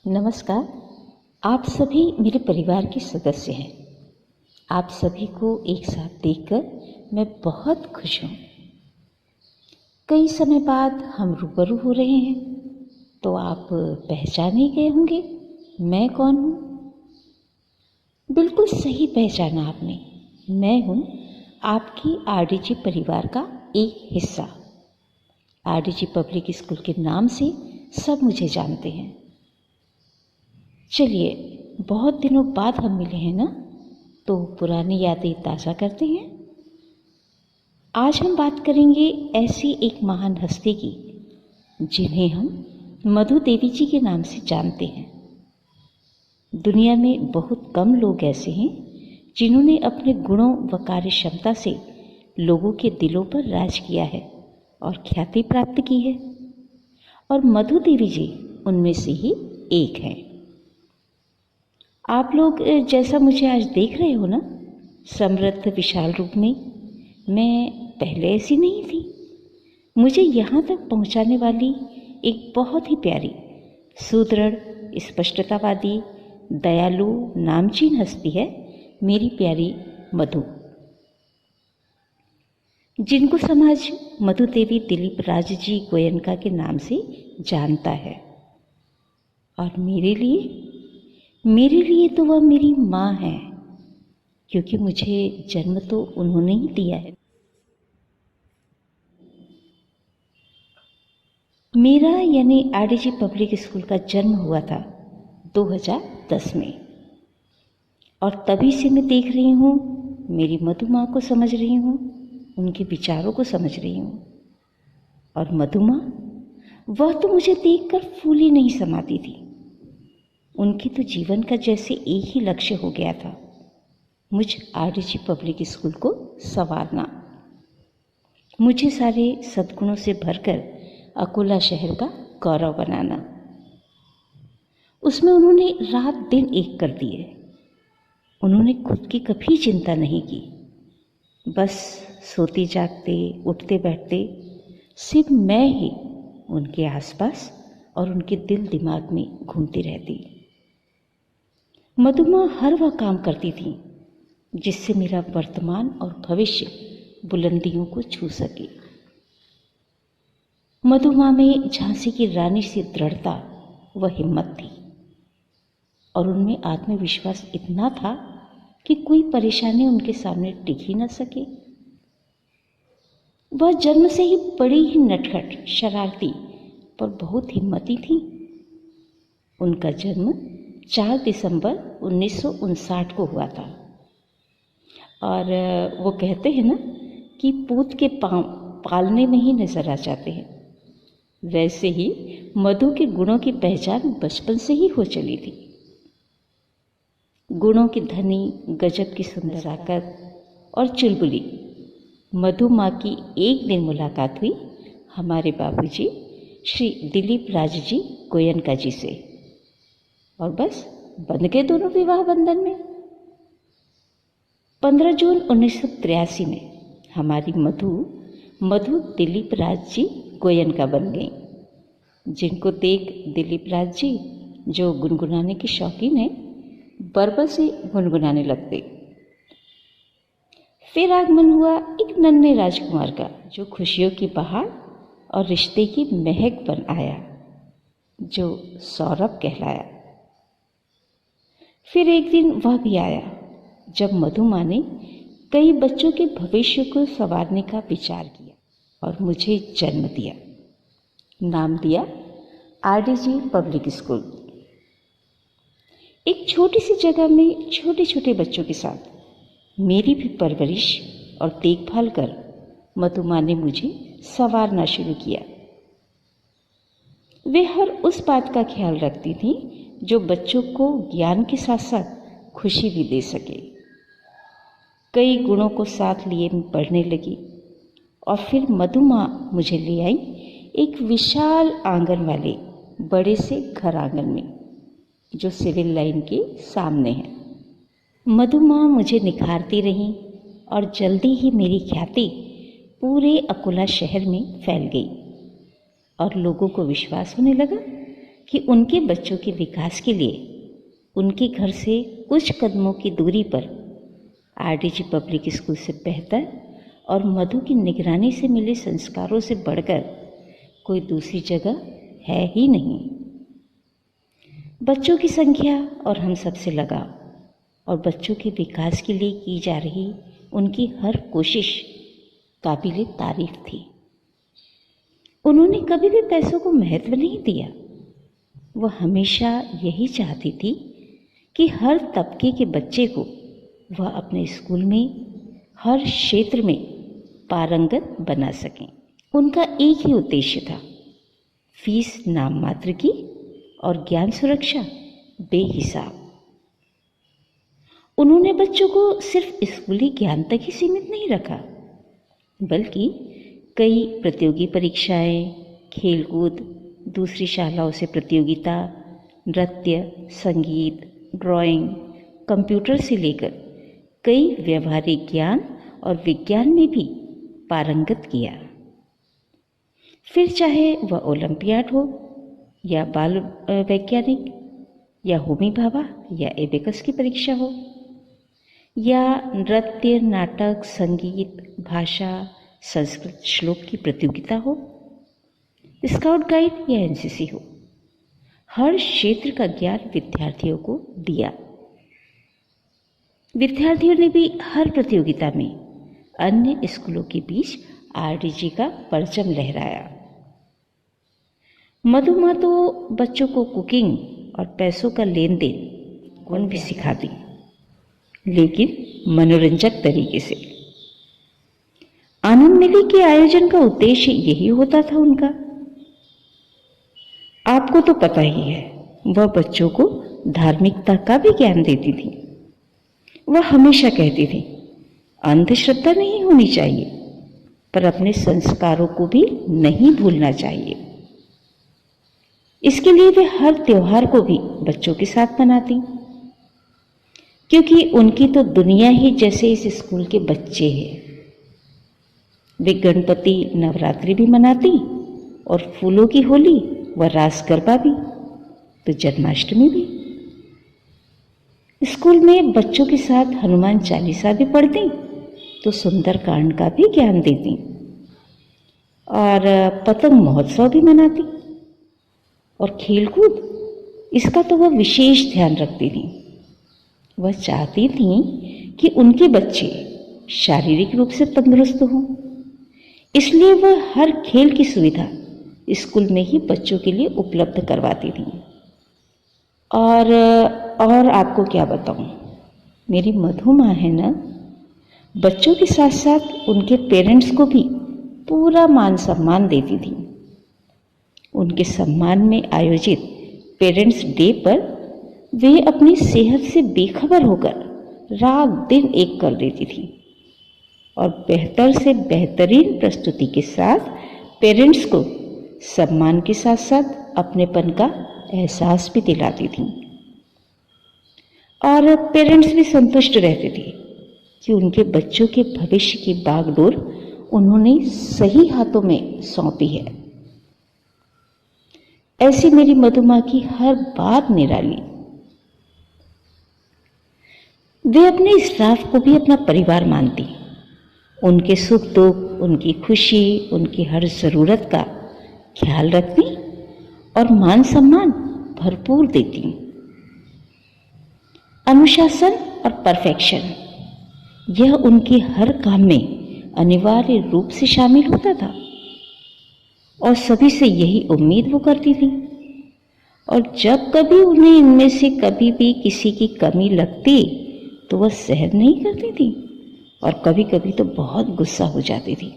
नमस्कार। आप सभी मेरे परिवार के सदस्य हैं। आप सभी को एक साथ देखकर मैं बहुत खुश हूँ। कई समय बाद हम रूबरू हो रहे हैं, तो आप पहचान ही गए होंगे मैं कौन हूँ। बिल्कुल सही पहचाना आपने। मैं हूँ आपकी आरडीजी परिवार का एक हिस्सा। आरडीजी पब्लिक स्कूल के नाम से सब मुझे जानते हैं। चलिए, बहुत दिनों बाद हम मिले हैं ना, तो पुरानी यादें ताज़ा करते हैं। आज हम बात करेंगे ऐसी एक महान हस्ती की जिन्हें हम मधु देवी जी के नाम से जानते हैं। दुनिया में बहुत कम लोग ऐसे हैं जिन्होंने अपने गुणों व कार्य क्षमता से लोगों के दिलों पर राज किया है और ख्याति प्राप्त की है, और मधु देवी जी उनमें से ही एक हैं। आप लोग जैसा मुझे आज देख रहे हो ना, समृद्ध विशाल रूप में, मैं पहले ऐसी नहीं थी। मुझे यहाँ तक पहुँचाने वाली एक बहुत ही प्यारी, सुदृढ़, स्पष्टतावादी, दयालु, नामचीन हस्ती है मेरी प्यारी मधु, जिनको समाज मधु देवी दिलीप राज जी गोयनका के नाम से जानता है। और मेरे लिए तो वह मेरी माँ है, क्योंकि मुझे जन्म तो उन्होंने ही दिया है। मेरा यानी आरडीजी पब्लिक स्कूल का जन्म हुआ था 2010 में, और तभी से मैं देख रही हूँ, मेरी मधु माँ को समझ रही हूँ, उनके विचारों को समझ रही हूँ। और मधु माँ, वह तो मुझे देखकर फूल ही नहीं समाती थी। उनके तो जीवन का जैसे एक ही लक्ष्य हो गया था, मुझ आरडीजी पब्लिक स्कूल को संवारना, मुझे सारे सद्गुणों से भरकर अकोला शहर का गौरव बनाना। उसमें उन्होंने रात दिन एक कर दिए। उन्होंने खुद की कभी चिंता नहीं की, बस सोते जागते, उठते बैठते सिर्फ मैं ही उनके आसपास और उनके दिल दिमाग में घूमती रहती। मधु माँ हर वह काम करती थी जिससे मेरा वर्तमान और भविष्य बुलंदियों को छू सके। मधु माँ में झांसी की रानी सी दृढ़ता व हिम्मत थी, और उनमें आत्मविश्वास इतना था कि कोई परेशानी उनके सामने टिक ही न सके। वह जन्म से ही बड़ी ही नटखट, शरारती, पर बहुत हिम्मती थी। उनका जन्म 4 दिसंबर 1959 को हुआ था। और वो कहते हैं ना कि पूत के पाँव पालने में ही नजर आ जाते हैं, वैसे ही मधु के गुणों की पहचान बचपन से ही हो चली थी। गुणों की धनी, गजब की सुंदर ताकत और चुलबुली मधु माँ की एक दिन मुलाकात हुई हमारे बाबूजी श्री दिलीप राज जी गोयनका जी से, और बस बंध गए दोनों विवाह बंधन में। 15 जून 1983 में हमारी मधु दिलीप राज जी गोयनका बन गई, जिनको देख दिलीप राज जी, जो गुनगुनाने के शौकीन हैं, बरबर से गुनगुनाने लगते। फिर आगमन हुआ एक नन्हे राजकुमार का, जो खुशियों की बहार और रिश्ते की महक बन आया, जो सौरभ कहलाया। फिर एक दिन वह भी आया जब मधु माँ ने कई बच्चों के भविष्य को संवारने का विचार किया और मुझे जन्म दिया। नाम दिया आरडीजी पब्लिक स्कूल। एक छोटी सी जगह में छोटे छोटे बच्चों के साथ मेरी भी परवरिश और देखभाल कर मधु माँ ने मुझे संवारना शुरू किया। वे हर उस बात का ख्याल रखती थी जो बच्चों को ज्ञान के साथ साथ खुशी भी दे सके। कई गुणों को साथ लिए मैं पढ़ने लगी, और फिर मधु माँ मुझे ले आई एक विशाल आंगन वाले बड़े से घर आंगन में, जो सिविल लाइन के सामने है। मधु माँ मुझे निखारती रहीं, और जल्दी ही मेरी ख्याति पूरे अकोला शहर में फैल गई, और लोगों को विश्वास होने लगा कि उनके बच्चों के विकास के लिए उनके घर से कुछ कदमों की दूरी पर आरडीजी पब्लिक स्कूल से बेहतर और मधु की निगरानी से मिले संस्कारों से बढ़कर कोई दूसरी जगह है ही नहीं। बच्चों की संख्या और हम सबसे लगाव और बच्चों के विकास के लिए की जा रही उनकी हर कोशिश काबिल तारीफ थी। उन्होंने कभी भी पैसों को महत्व नहीं दिया। वह हमेशा यही चाहती थी कि हर तबके के बच्चे को वह अपने स्कूल में हर क्षेत्र में पारंगत बना सकें। उनका एक ही उद्देश्य था, फीस नाम मात्र की और ज्ञान सुरक्षा बेहिसाब। उन्होंने बच्चों को सिर्फ स्कूली ज्ञान तक ही सीमित नहीं रखा, बल्कि कई प्रतियोगी परीक्षाएं, खेलकूद, दूसरी शालाओं से प्रतियोगिता, नृत्य, संगीत, ड्राइंग, कंप्यूटर से लेकर कई व्यवहारिक ज्ञान और विज्ञान में भी पारंगत किया। फिर चाहे वह ओलंपियाड हो या बाल वैज्ञानिक या होमी भाभा या एबेकस की परीक्षा हो या नृत्य, नाटक, संगीत, भाषा, संस्कृत श्लोक की प्रतियोगिता हो, स्काउट गाइड या एनसीसी हो, हर क्षेत्र का ज्ञान विद्यार्थियों को दिया। विद्यार्थियों ने भी हर प्रतियोगिता में अन्य स्कूलों के बीच आरडीजी का परचम लहराया। मधुमा तो बच्चों को कुकिंग और पैसों का लेन देन कौन भी सिखाती, लेकिन मनोरंजक तरीके से। आनंद मेले के आयोजन का उद्देश्य यही होता था उनका। आपको तो पता ही है, वह बच्चों को धार्मिकता का भी ज्ञान देती थी। वह हमेशा कहती थी, अंधश्रद्धा नहीं होनी चाहिए, पर अपने संस्कारों को भी नहीं भूलना चाहिए। इसके लिए वे हर त्योहार को भी बच्चों के साथ मनाती, क्योंकि उनकी तो दुनिया ही जैसे इस स्कूल के बच्चे हैं। वे गणपति नवरात्रि भी मनाती और फूलों की होली व रास गरबा भी, तो जन्माष्टमी भी। स्कूल में बच्चों के साथ हनुमान चालीसा भी पढ़ती, तो सुंदरकांड का भी ज्ञान देती और पतंग महोत्सव भी मनाती। और खेलकूद, इसका तो वह विशेष ध्यान रखती थी। वह चाहती थी कि उनके बच्चे शारीरिक रूप से तंदुरुस्त हों, इसलिए वह हर खेल की सुविधा स्कूल में ही बच्चों के लिए उपलब्ध करवाती थी। और आपको क्या बताऊं, मेरी मधु माँ है ना, बच्चों के साथ साथ उनके पेरेंट्स को भी पूरा मान सम्मान देती थी। उनके सम्मान में आयोजित पेरेंट्स डे पर वे अपनी सेहत से बेखबर होकर रात दिन एक कर देती थी और बेहतर से बेहतरीन प्रस्तुति के साथ पेरेंट्स को सम्मान के साथ साथ अपनेपन का एहसास भी दिलाती थी। और पेरेंट्स भी संतुष्ट रहते थे कि उनके बच्चों के भविष्य की बागडोर उन्होंने सही हाथों में सौंपी है। ऐसी मेरी मधुमा की हर बात निराली। वे अपने स्टाफ को भी अपना परिवार मानती। उनके सुख दुख, उनकी खुशी, उनकी हर जरूरत का ख्याल रखती और मान सम्मान भरपूर देती। अनुशासन और परफेक्शन, यह उनके हर काम में अनिवार्य रूप से शामिल होता था और सभी से यही उम्मीद वो करती थी। और जब कभी उन्हें इनमें से कभी भी किसी की कमी लगती तो वह सहन नहीं करती थी और कभी कभी तो बहुत गुस्सा हो जाती थी।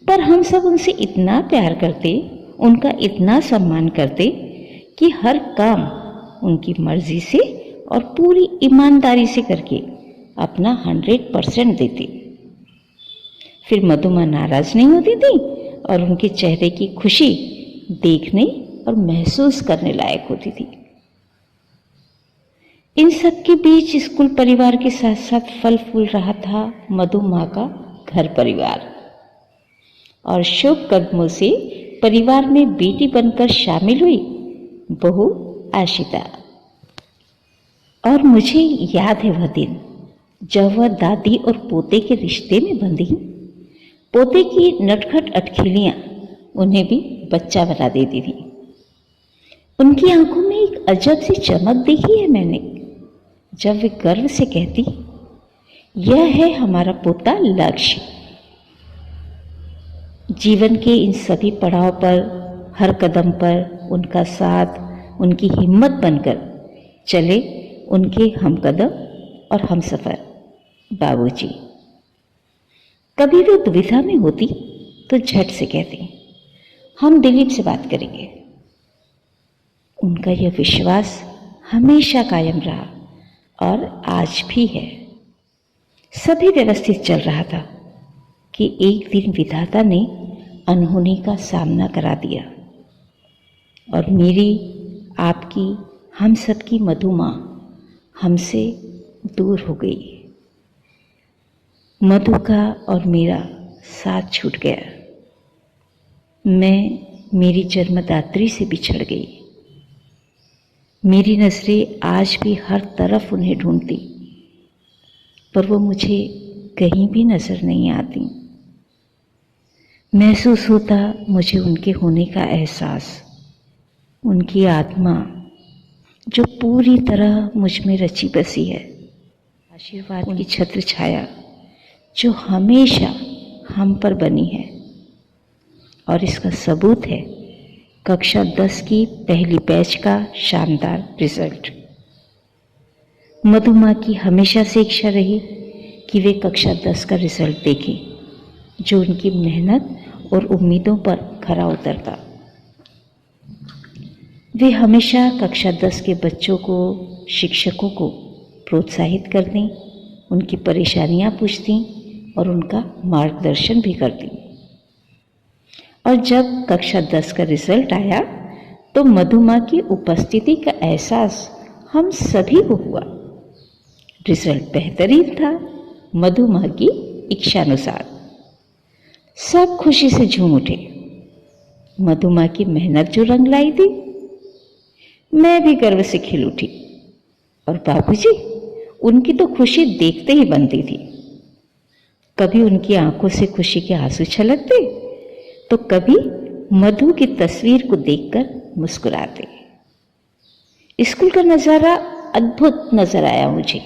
पर हम सब उनसे इतना प्यार करते, उनका इतना सम्मान करते कि हर काम उनकी मर्जी से और पूरी ईमानदारी से करके अपना 100% देते। फिर मधुमा नाराज नहीं होती थी और उनके चेहरे की खुशी देखने और महसूस करने लायक होती थी। इन सब के बीच स्कूल परिवार के साथ साथ फल फूल रहा था मधुमा का घर परिवार और शुभ कदमों से परिवार में बेटी बनकर शामिल हुई बहू आशिता। और मुझे याद है वह दिन जब वह दादी और पोते के रिश्ते में बंधी। पोते की नटखट अटखेलियां उन्हें भी बच्चा बना देती थी। उनकी आंखों में एक अजब सी चमक देखी है मैंने, जब वे गर्व से कहती, यह है हमारा पोता लक्ष्य। जीवन के इन सभी पड़ाव पर, हर कदम पर उनका साथ, उनकी हिम्मत बनकर चले उनके हमकदम और हमसफर बाबूजी। कभी वे दुविधा में होती तो झट से कहती, हम दिलीप से बात करेंगे। उनका यह विश्वास हमेशा कायम रहा और आज भी है। सभी व्यवस्थित चल रहा था कि एक दिन विधाता ने अनहोनी का सामना करा दिया और मेरी, आपकी, हम सबकी मधु माँ हमसे दूर हो गई। मधु का और मेरा साथ छूट गया। मैं मेरी जन्मदात्री से बिछड़ गई। मेरी नजरें आज भी हर तरफ उन्हें ढूंढती, पर वो मुझे कहीं भी नजर नहीं आती। महसूस होता मुझे उनके होने का एहसास, उनकी आत्मा जो पूरी तरह मुझ में रची बसी है। आशीर्वाद की छत्र छाया जो हमेशा हम पर बनी है। और इसका सबूत है कक्षा 10 की पहली बैच का शानदार रिजल्ट। मधु माँ की हमेशा से इच्छा रही कि वे कक्षा 10 का रिजल्ट देखें, जो उनकी मेहनत और उम्मीदों पर खरा उतरता। वे हमेशा कक्षा 10 के बच्चों को, शिक्षकों को प्रोत्साहित करती, उनकी परेशानियां पूछती और उनका मार्गदर्शन भी करती। और जब कक्षा 10 का रिजल्ट आया तो मधु माँ की उपस्थिति का एहसास हम सभी को हुआ। रिजल्ट बेहतरीन था, मधु माँ की इच्छानुसार। सब खुशी से झूम उठे। मधु माँ की मेहनत जो रंग लाई थी, मैं भी गर्व से खिल उठी। और बाबूजी, उनकी तो खुशी देखते ही बनती थी। कभी उनकी आंखों से खुशी के आंसू छलकते तो कभी मधु की तस्वीर को देखकर मुस्कुराते। स्कूल का नज़ारा अद्भुत नजर आया मुझे।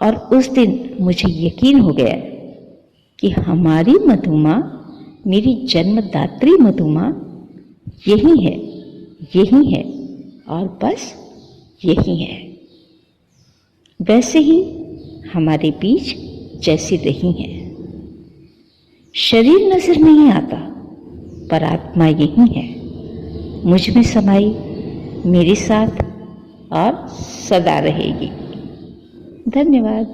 और उस दिन मुझे यकीन हो गया कि हमारी मधु माँ, मेरी जन्मदात्री मधु माँ यही है, यही है और बस यही है। वैसे ही हमारे बीच जैसी रही है। शरीर नजर नहीं आता, पर आत्मा यही है, मुझ में समाई, मेरे साथ और सदा रहेगी। धन्यवाद।